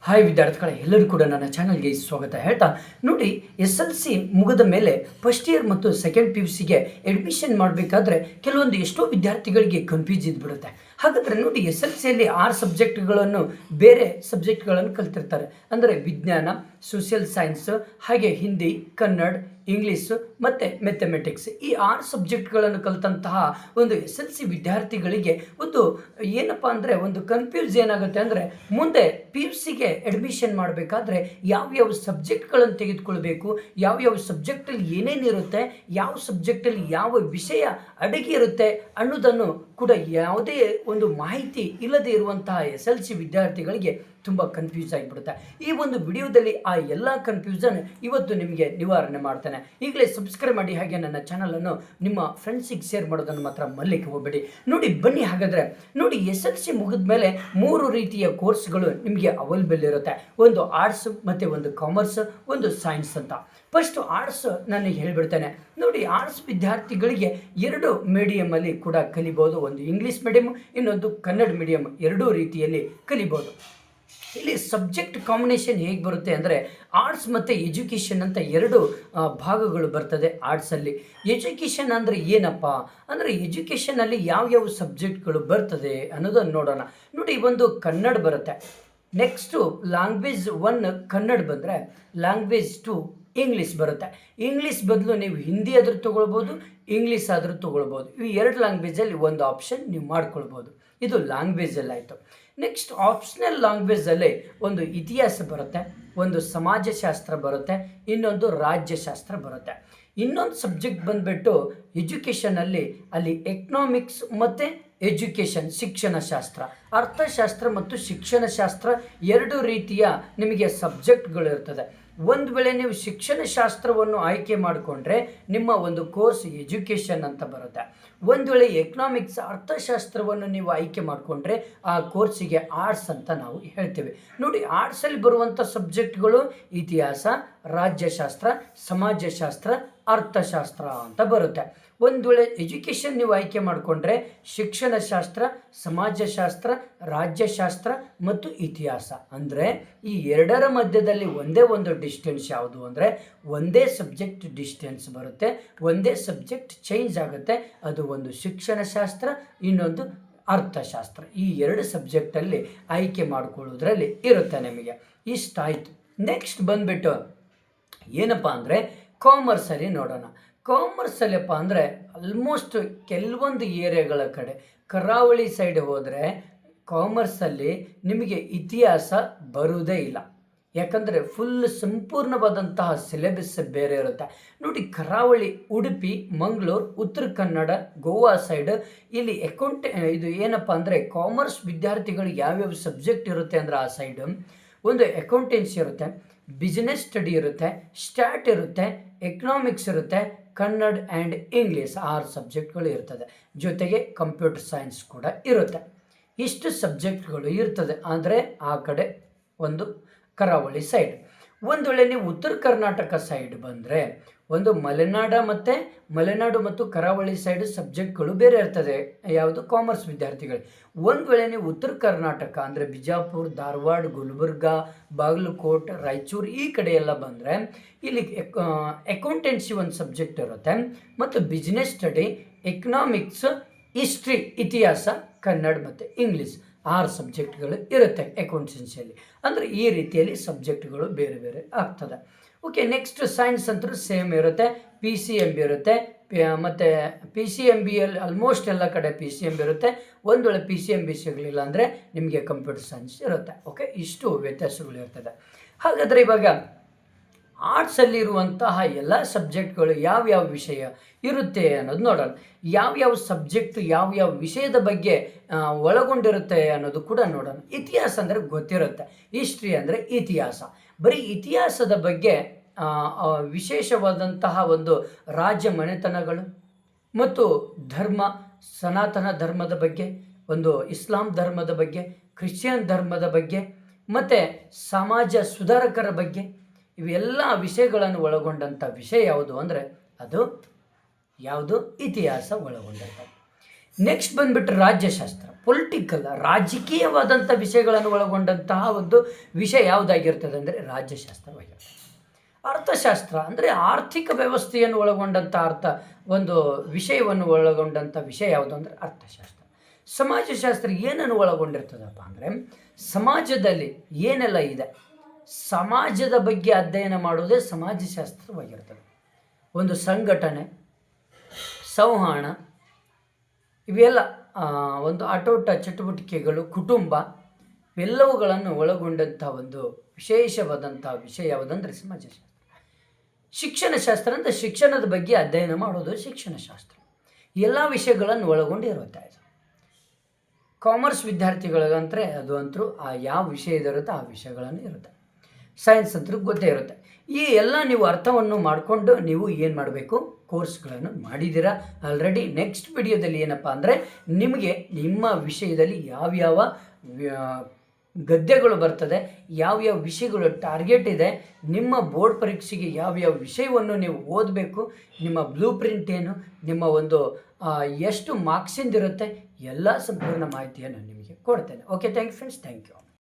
Hi ವಿದ್ಯಾರ್ಥಿಗಳೇ, ಎಲ್ಲರೂ ಕೂಡ ನನ್ನ ಚಾನಲ್ಗೆ ಸ್ವಾಗತ ಹೇಳ್ತಾ ನೋಡಿ, SLC ಮುಗಿದ ಮೇಲೆ ಫಸ್ಟ್ ಇಯರ್ ಮತ್ತು ಸೆಕೆಂಡ್ PUCಗೆ ಅಡ್ಮಿಷನ್ ಮಾಡಬೇಕಾದ್ರೆ ಕೆಲವೊಂದು ಎಷ್ಟೋ ವಿದ್ಯಾರ್ಥಿಗಳಿಗೆ ಕನ್ಫ್ಯೂಸ್ ಇದ್ಬಿಡುತ್ತೆ. ಹಾಗಾದರೆ ನೋಡಿ, SLCಯಲ್ಲಿ 6 ಸಬ್ಜೆಕ್ಟ್ಗಳನ್ನು ಬೇರೆ ಸಬ್ಜೆಕ್ಟ್ಗಳನ್ನು ಕಲ್ತಿರ್ತಾರೆ. ಅಂದರೆ ವಿಜ್ಞಾನ, ಸೋಷಿಯಲ್ ಸೈನ್ಸ್, ಹಾಗೆ ಹಿಂದಿ, ಕನ್ನಡ, ಇಂಗ್ಲೀಷು ಮತ್ತು ಮ್ಯಾಥಮೆಟಿಕ್ಸ್. ಈ 6 ಸಬ್ಜೆಕ್ಟ್ಗಳನ್ನು ಕಲಿತಂತಹ ಒಂದು SLC ವಿದ್ಯಾರ್ಥಿಗಳಿಗೆ ಒಂದು ಏನಪ್ಪ ಅಂದರೆ ಒಂದು ಕನ್ಫ್ಯೂಸ್ ಏನಾಗುತ್ತೆ ಅಂದರೆ, ಮುಂದೆ PUCಗೆ ಅಡ್ಮಿಷನ್ ಮಾಡಬೇಕಾದ್ರೆ ಯಾವ್ಯಾವ ಸಬ್ಜೆಕ್ಟ್ಗಳನ್ನು ತೆಗೆದುಕೊಳ್ಬೇಕು, ಯಾವ್ಯಾವ ಸಬ್ಜೆಕ್ಟಲ್ಲಿ ಏನೇನಿರುತ್ತೆ, ಯಾವ ಸಬ್ಜೆಕ್ಟಲ್ಲಿ ಯಾವ ವಿಷಯ ಅಡಗಿ ಇರುತ್ತೆ ಅನ್ನೋದನ್ನು ಕೂಡ ಯಾವುದೇ ಒಂದು ಮಾಹಿತಿ ಇಲ್ಲದೆ ಇರುವಂತಹ SLC ವಿದ್ಯಾರ್ಥಿಗಳಿಗೆ ತುಂಬ ಕನ್ಫ್ಯೂಸ್ ಆಗಿಬಿಡುತ್ತೆ. ಈ ಒಂದು ವಿಡಿಯೋದಲ್ಲಿ ಆ ಎಲ್ಲ ಕನ್ಫ್ಯೂಷನ್ ಇವತ್ತು ನಿಮಗೆ ನಿವಾರಣೆ ಮಾಡ್ತೇನೆ. ಈಗಲೇ ಸಬ್ಸ್ಕ್ರೈಬ್ ಮಾಡಿ, ಹಾಗೆ ನನ್ನ ಚಾನಲನ್ನು ನಿಮ್ಮ ಫ್ರೆಂಡ್ಸಿಗೆ ಶೇರ್ ಮಾಡೋದನ್ನು ಮಾತ್ರ ಮರಲಿಕ್ಕೆ ಹೋಗಬೇಡಿ. ನೋಡಿ ಬನ್ನಿ, ಹಾಗಾದರೆ ನೋಡಿ, SLC ಮುಗಿದ ಮೇಲೆ 3 ರೀತಿಯ ಕೋರ್ಸ್ಗಳು ನಿಮಗೆ ಅವೈಲೇಬಲ್ ಇರುತ್ತೆ. ಒಂದು ಆರ್ಟ್ಸ್ ಮತ್ತು ಒಂದು ಕಾಮರ್ಸ್, ಒಂದು ಸೈನ್ಸ್ ಅಂತ. ಫಸ್ಟ್ ಆರ್ಟ್ಸ್ ನಾನು ಹೇಳಿಬಿಡ್ತೇನೆ. ನೋಡಿ, ಆರ್ಟ್ಸ್ ವಿದ್ಯಾರ್ಥಿಗಳಿಗೆ 2 ಮೀಡಿಯಮಲ್ಲಿ ಕೂಡ ಕಲಿಬೋದು. ಒಂದು ಇಂಗ್ಲೀಷ್ ಮೀಡಿಯಮ್, ಇನ್ನೊಂದು ಕನ್ನಡ ಮೀಡಿಯಮ್, 2 ರೀತಿಯಲ್ಲಿ ಕಲಿಬೋದು. ಇಲ್ಲಿ ಸಬ್ಜೆಕ್ಟ್ ಕಾಂಬಿನೇಷನ್ ಹೇಗೆ ಬರುತ್ತೆ ಅಂದರೆ, ಆರ್ಟ್ಸ್ ಮತ್ತು ಎಜುಕೇಷನ್ ಅಂತ 2 ಭಾಗಗಳು ಬರ್ತದೆ ಆರ್ಟ್ಸಲ್ಲಿ. ಎಜುಕೇಷನ್ ಅಂದರೆ ಏನಪ್ಪ ಅಂದರೆ, ಎಜುಕೇಷನಲ್ಲಿ ಯಾವ್ಯಾವ ಸಬ್ಜೆಕ್ಟ್ಗಳು ಬರ್ತದೆ ಅನ್ನೋದನ್ನು ನೋಡೋಣ. ನೋಡಿ, ಒಂದು ಕನ್ನಡ ಬರುತ್ತೆ. ನೆಕ್ಸ್ಟು ಲ್ಯಾಂಗ್ವೇಜ್ 1 ಕನ್ನಡ ಬಂದರೆ, ಲ್ಯಾಂಗ್ವೇಜ್ 2 ಇಂಗ್ಲೀಷ್ ಬರುತ್ತೆ. ಇಂಗ್ಲೀಷ್ ಬದಲು ನೀವು ಹಿಂದಿ ಆದರೂ ತೊಗೊಳ್ಬೋದು, ಇಂಗ್ಲೀಷ್ ಆದರೂ ತೊಗೊಳ್ಬೋದು. ಈ 2 ಲ್ಯಾಂಗ್ವೇಜಲ್ಲಿ ಒಂದು ಆಪ್ಷನ್ ನೀವು ಮಾಡ್ಕೊಳ್ಬೋದು. ಇದು ಲ್ಯಾಂಗ್ವೇಜಲ್ಲಿ ಆಯಿತು. ನೆಕ್ಸ್ಟ್ ಆಪ್ಷನಲ್ ಲ್ಯಾಂಗ್ವೇಜಲ್ಲಿ ಒಂದು ಇತಿಹಾಸ ಬರುತ್ತೆ, ಒಂದು ಸಮಾಜಶಾಸ್ತ್ರ ಬರುತ್ತೆ, ಇನ್ನೊಂದು ರಾಜ್ಯಶಾಸ್ತ್ರ ಬರುತ್ತೆ. ಇನ್ನೊಂದು ಸಬ್ಜೆಕ್ಟ್ ಬಂದುಬಿಟ್ಟು ಎಜುಕೇಷನಲ್ಲಿ ಅಲ್ಲಿ ಎಕನಾಮಿಕ್ಸ್ ಮತ್ತು ಎಜುಕೇಷನ್, ಶಿಕ್ಷಣಶಾಸ್ತ್ರ, ಅರ್ಥಶಾಸ್ತ್ರ ಮತ್ತು ಶಿಕ್ಷಣಶಾಸ್ತ್ರ 2 ರೀತಿಯ ನಿಮಗೆ ಸಬ್ಜೆಕ್ಟ್ಗಳು ಇರ್ತದೆ. ಒಂದು ವೇಳೆ ನೀವು ಶಿಕ್ಷಣಶಾಸ್ತ್ರವನ್ನು ಆಯ್ಕೆ ಮಾಡಿಕೊಂಡ್ರೆ ನಿಮ್ಮ ಒಂದು ಕೋರ್ಸ್ ಎಜುಕೇಷನ್ ಅಂತ ಬರುತ್ತೆ. ಒಂದು ವೇಳೆ ಎಕನಾಮಿಕ್ಸ್, ಅರ್ಥಶಾಸ್ತ್ರವನ್ನು ನೀವು ಆಯ್ಕೆ ಮಾಡಿಕೊಂಡ್ರೆ ಆ ಕೋರ್ಸಿಗೆ ಆರ್ಟ್ಸ್ ಅಂತ ನಾವು ಹೇಳ್ತೇವೆ. ನೋಡಿ, ಆರ್ಟ್ಸಲ್ಲಿ ಬರುವಂಥ ಸಬ್ಜೆಕ್ಟ್ಗಳು ಇತಿಹಾಸ, ರಾಜ್ಯಶಾಸ್ತ್ರ, ಸಮಾಜಶಾಸ್ತ್ರ, ಅರ್ಥಶಾಸ್ತ್ರ ಅಂತ ಬರುತ್ತೆ. ಒಂದು ವೇಳೆ ಎಜುಕೇಷನ್ ನೀವು ಆಯ್ಕೆ ಮಾಡಿಕೊಂಡ್ರೆ ಶಿಕ್ಷಣಶಾಸ್ತ್ರ, ಸಮಾಜಶಾಸ್ತ್ರ, ರಾಜ್ಯಶಾಸ್ತ್ರ ಮತ್ತು ಇತಿಹಾಸ. ಅಂದರೆ ಈ 2ರ ಮಧ್ಯದಲ್ಲಿ ಒಂದೇ ಒಂದು ಡಿಸ್ಟೆನ್ಸ್ ಯಾವುದು ಅಂದರೆ, ಒಂದೇ ಸಬ್ಜೆಕ್ಟ್ ಡಿಸ್ಟೆನ್ಸ್ ಬರುತ್ತೆ, ಒಂದೇ ಸಬ್ಜೆಕ್ಟ್ ಚೇಂಜ್ ಆಗುತ್ತೆ. ಅದು ಒಂದು ಶಿಕ್ಷಣಶಾಸ್ತ್ರ, ಇನ್ನೊಂದು ಅರ್ಥಶಾಸ್ತ್ರ. ಈ 2 ಸಬ್ಜೆಕ್ಟಲ್ಲಿ ಆಯ್ಕೆ ಮಾಡಿಕೊಳ್ಳೋದ್ರಲ್ಲಿ ಇರುತ್ತೆ ನಿಮಗೆ. ಇಷ್ಟಾಯಿತು. ನೆಕ್ಸ್ಟ್ ಬಂದುಬಿಟ್ಟು ಏನಪ್ಪ ಅಂದರೆ, ಕಾಮರ್ಸಲ್ಲಿ ನೋಡೋಣ. ಕಾಮರ್ಸಲ್ಲಪ್ಪ ಅಂದರೆ ಆಲ್ಮೋಸ್ಟ್ ಕೆಲವೊಂದು ಏರಿಯಾಗಳ ಕಡೆ, ಕರಾವಳಿ ಸೈಡ್ ಹೋದರೆ ಕಾಮರ್ಸಲ್ಲಿ ನಿಮಗೆ ಇತಿಹಾಸ ಬರುವುದೇ ಇಲ್ಲ. ಯಾಕಂದರೆ ಫುಲ್ ಸಂಪೂರ್ಣವಾದಂತಹ ಸಿಲೆಬಸ್ ಬೇರೆ ಇರುತ್ತೆ. ನೋಡಿ, ಕರಾವಳಿ, ಉಡುಪಿ, ಮಂಗಳೂರು, ಉತ್ತರ ಕನ್ನಡ, ಗೋವಾ ಸೈಡ್ ಇಲ್ಲಿ ಇದು ಏನಪ್ಪ ಅಂದರೆ, ಕಾಮರ್ಸ್ ವಿದ್ಯಾರ್ಥಿಗಳಿಗೆ ಯಾವ್ಯಾವ ಸಬ್ಜೆಕ್ಟ್ ಇರುತ್ತೆ ಅಂದರೆ, ಆ ಸೈಡು ಒಂದು ಅಕೌಂಟೆನ್ಸಿ ಇರುತ್ತೆ, ಬಿಸ್ನೆಸ್ ಸ್ಟಡಿ ಇರುತ್ತೆ, ಸ್ಟ್ಯಾಟ್ ಇರುತ್ತೆ, ಎಕನಾಮಿಕ್ಸ್ ಇರುತ್ತೆ, ಕನ್ನಡ ಆ್ಯಂಡ್ ಇಂಗ್ಲೀಷ್ 6 ಸಬ್ಜೆಕ್ಟ್ಗಳು ಇರ್ತದೆ. ಜೊತೆಗೆ ಕಂಪ್ಯೂಟರ್ ಸೈನ್ಸ್ ಕೂಡ ಇರುತ್ತೆ. ಇಷ್ಟು ಸಬ್ಜೆಕ್ಟ್ಗಳು ಇರ್ತದೆ. ಅಂದರೆ ಆ ಕಡೆ ಒಂದು ಕರಾವಳಿ ಸೈಡ್. ಒಂದು ವೇಳೆ ನೀವು ಉತ್ತರ ಕರ್ನಾಟಕ ಸೈಡ್ ಬಂದರೆ, ಒಂದು ಮಲೆನಾಡು ಮತ್ತು ಕರಾವಳಿ ಸೈಡ್ ಸಬ್ಜೆಕ್ಟ್ಗಳು ಬೇರೆ ಇರ್ತದೆ. ಯಾವುದು? ಕಾಮರ್ಸ್ ವಿದ್ಯಾರ್ಥಿಗಳು. ಒಂದು ವೇಳೆ ನೀವು ಉತ್ತರ ಕರ್ನಾಟಕ ಅಂದರೆ ಬಿಜಾಪುರ, ಧಾರವಾಡ, ಗುಲ್ಬರ್ಗ, ಬಾಗಲಕೋಟೆ, ರಾಯಚೂರು ಈ ಕಡೆ ಎಲ್ಲ ಬಂದರೆ ಇಲ್ಲಿ ಅಕೌಂಟೆನ್ಸಿ ಒಂದು ಸಬ್ಜೆಕ್ಟ್ ಇರುತ್ತೆ, ಮತ್ತು ಬಿಸ್ನೆಸ್ ಸ್ಟಡಿ, ಎಕನಾಮಿಕ್ಸ್, ಹಿಸ್ಟ್ರಿ, ಇತಿಹಾಸ, ಕನ್ನಡ ಮತ್ತು ಇಂಗ್ಲೀಷ್ 6 ಸಬ್ಜೆಕ್ಟ್ಗಳು ಇರುತ್ತೆ ಅಕೌಂಟೆನ್ಸಿಯಲ್ಲಿ. ಅಂದರೆ ಈ ರೀತಿಯಲ್ಲಿ ಸಬ್ಜೆಕ್ಟ್ಗಳು ಬೇರೆ ಬೇರೆ ಆಗ್ತದೆ. ಓಕೆ, ನೆಕ್ಸ್ಟ್ ಸೈನ್ಸ್ ಅಂತೂ ಸೇಮ್ ಇರುತ್ತೆ. PCMB ಇರುತ್ತೆ, ಮತ್ತು PCMBಯಲ್ಲಿ ಆಲ್ಮೋಸ್ಟ್ ಎಲ್ಲ ಕಡೆ PCMB ಇರುತ್ತೆ. ಒಂದು ವೇಳೆ PCMB ಸಿಗಲಿಲ್ಲ ಅಂದರೆ ನಿಮಗೆ ಕಂಪ್ಯೂಟರ್ ಸೈನ್ಸ್ ಇರುತ್ತೆ. ಓಕೆ, ಇಷ್ಟು ವ್ಯತ್ಯಾಸಗಳು ಇರ್ತದೆ. ಹಾಗಾದರೆ ಇವಾಗ ಆರ್ಟ್ಸಲ್ಲಿರುವಂತಹ ಎಲ್ಲ ಸಬ್ಜೆಕ್ಟ್ಗಳು ಯಾವ್ಯಾವ ವಿಷಯ ಇರುತ್ತೆ ಅನ್ನೋದು ನೋಡೋಣ. ಯಾವ್ಯಾವ ಸಬ್ಜೆಕ್ಟ್ ಯಾವ್ಯಾವ ವಿಷಯದ ಬಗ್ಗೆ ಒಳಗೊಂಡಿರುತ್ತೆ ಅನ್ನೋದು ಕೂಡ ನೋಡೋಣ. ಇತಿಹಾಸ ಅಂದರೆ ಗೊತ್ತಿರುತ್ತೆ, ಹಿಸ್ಟ್ರಿ ಅಂದರೆ ಇತಿಹಾಸ. ಬರೀ ಇತಿಹಾಸದ ಬಗ್ಗೆ ವಿಶೇಷವಾದಂತಹ ಒಂದು ರಾಜ್ಯ ಮನೆತನಗಳು ಮತ್ತು ಧರ್ಮ, ಸನಾತನ ಧರ್ಮದ ಬಗ್ಗೆ, ಒಂದು ಇಸ್ಲಾಂ ಧರ್ಮದ ಬಗ್ಗೆ, ಕ್ರಿಶ್ಚಿಯನ್ ಧರ್ಮದ ಬಗ್ಗೆ, ಮತ್ತು ಸಮಾಜ ಸುಧಾರಕರ ಬಗ್ಗೆ, ಇವೆಲ್ಲ ವಿಷಯಗಳನ್ನು ಒಳಗೊಂಡಂಥ ವಿಷಯ ಯಾವುದು ಅಂದರೆ ಅದು ಯಾವುದು? ಇತಿಹಾಸ ಒಳಗೊಂಡಿರ್ತದೆ. ನೆಕ್ಸ್ಟ್ ಬಂದುಬಿಟ್ಟು ರಾಜ್ಯಶಾಸ್ತ್ರ, ಪೊಲಿಟಿಕಲ್, ರಾಜಕೀಯವಾದಂಥ ವಿಷಯಗಳನ್ನು ಒಳಗೊಂಡಂತಹ ಒಂದು ವಿಷಯ ಯಾವುದಾಗಿರ್ತದೆ ಅಂದರೆ ರಾಜ್ಯಶಾಸ್ತ್ರವಾಗಿರ್ತದೆ. ಅರ್ಥಶಾಸ್ತ್ರ ಅಂದರೆ ಆರ್ಥಿಕ ವ್ಯವಸ್ಥೆಯನ್ನು ಒಳಗೊಂಡಂಥ ಒಂದು ವಿಷಯವನ್ನು ಒಳಗೊಂಡಂಥ ವಿಷಯ ಯಾವುದು ಅಂದರೆ ಅರ್ಥಶಾಸ್ತ್ರ. ಸಮಾಜಶಾಸ್ತ್ರ ಏನನ್ನು ಒಳಗೊಂಡಿರ್ತದಪ್ಪ ಅಂದರೆ ಸಮಾಜದಲ್ಲಿ ಏನೆಲ್ಲ ಇದೆ, ಸಮಾಜದ ಬಗ್ಗೆ ಅಧ್ಯಯನ ಮಾಡುವುದೇ ಸಮಾಜಶಾಸ್ತ್ರವಾಗಿರ್ತದೆ. ಒಂದು ಸಂಘಟನೆ, ಸಂವಹನ, ಇವೆಲ್ಲ ಒಂದು ಆಟೋಟ ಚಟುವಟಿಕೆಗಳು, ಕುಟುಂಬ, ಇವೆಲ್ಲವುಗಳನ್ನು ಒಳಗೊಂಡಂಥ ಒಂದು ವಿಶೇಷವಾದಂಥ ವಿಷಯ ಯಾವುದಂದರೆ ಸಮಾಜಶಾಸ್ತ್ರ. ಶಿಕ್ಷಣಶಾಸ್ತ್ರ ಅಂದರೆ ಶಿಕ್ಷಣದ ಬಗ್ಗೆ ಅಧ್ಯಯನ ಮಾಡೋದು ಶಿಕ್ಷಣಶಾಸ್ತ್ರ. ಎಲ್ಲ ವಿಷಯಗಳನ್ನು ಒಳಗೊಂಡಿರುತ್ತೆ. ಕಾಮರ್ಸ್ ವಿದ್ಯಾರ್ಥಿಗಳಿಗಂತೂ ಅದು ಅಂತೂ ಯಾವ ವಿಷಯದಿರುತ್ತೋ ಆ ವಿಷಯಗಳನ್ನು ಇರುತ್ತೆ. ಸೈನ್ಸ್ ಅಂತೂ ಗೊತ್ತೇ ಇರುತ್ತೆ. ಈ ಎಲ್ಲ ನೀವು ಅರ್ಥವನ್ನು ಮಾಡಿಕೊಂಡು ನೀವು ಏನು ಮಾಡಬೇಕು, ಕೋರ್ಸ್ಗಳನ್ನು ಮಾಡಿದ್ದೀರಾ ಆಲ್ರೆಡಿ. ನೆಕ್ಸ್ಟ್ ವಿಡಿಯೋದಲ್ಲಿ ಏನಪ್ಪ ಅಂದರೆ ನಿಮಗೆ ನಿಮ್ಮ ವಿಷಯದಲ್ಲಿ ಯಾವ್ಯಾವ ಗದ್ಯಗಳು ಬರ್ತದೆ, ಯಾವ್ಯಾವ ವಿಷಯಗಳು ಟಾರ್ಗೆಟ್ ಇದೆ, ನಿಮ್ಮ ಬೋರ್ಡ್ ಪರೀಕ್ಷೆಗೆ ಯಾವ್ಯಾವ ವಿಷಯವನ್ನು ನೀವು ಓದಬೇಕು, ನಿಮ್ಮ ಬ್ಲೂ ಪ್ರಿಂಟ್ ಏನು, ನಿಮ್ಮ ಒಂದು ಎಷ್ಟು ಮಾರ್ಕ್ಸಿಂದಿರುತ್ತೆ, ಎಲ್ಲ ಸಂಪೂರ್ಣ ಮಾಹಿತಿಯನ್ನು ನಿಮಗೆ ಕೊಡ್ತೇನೆ. Okay, thank you friends, thank you.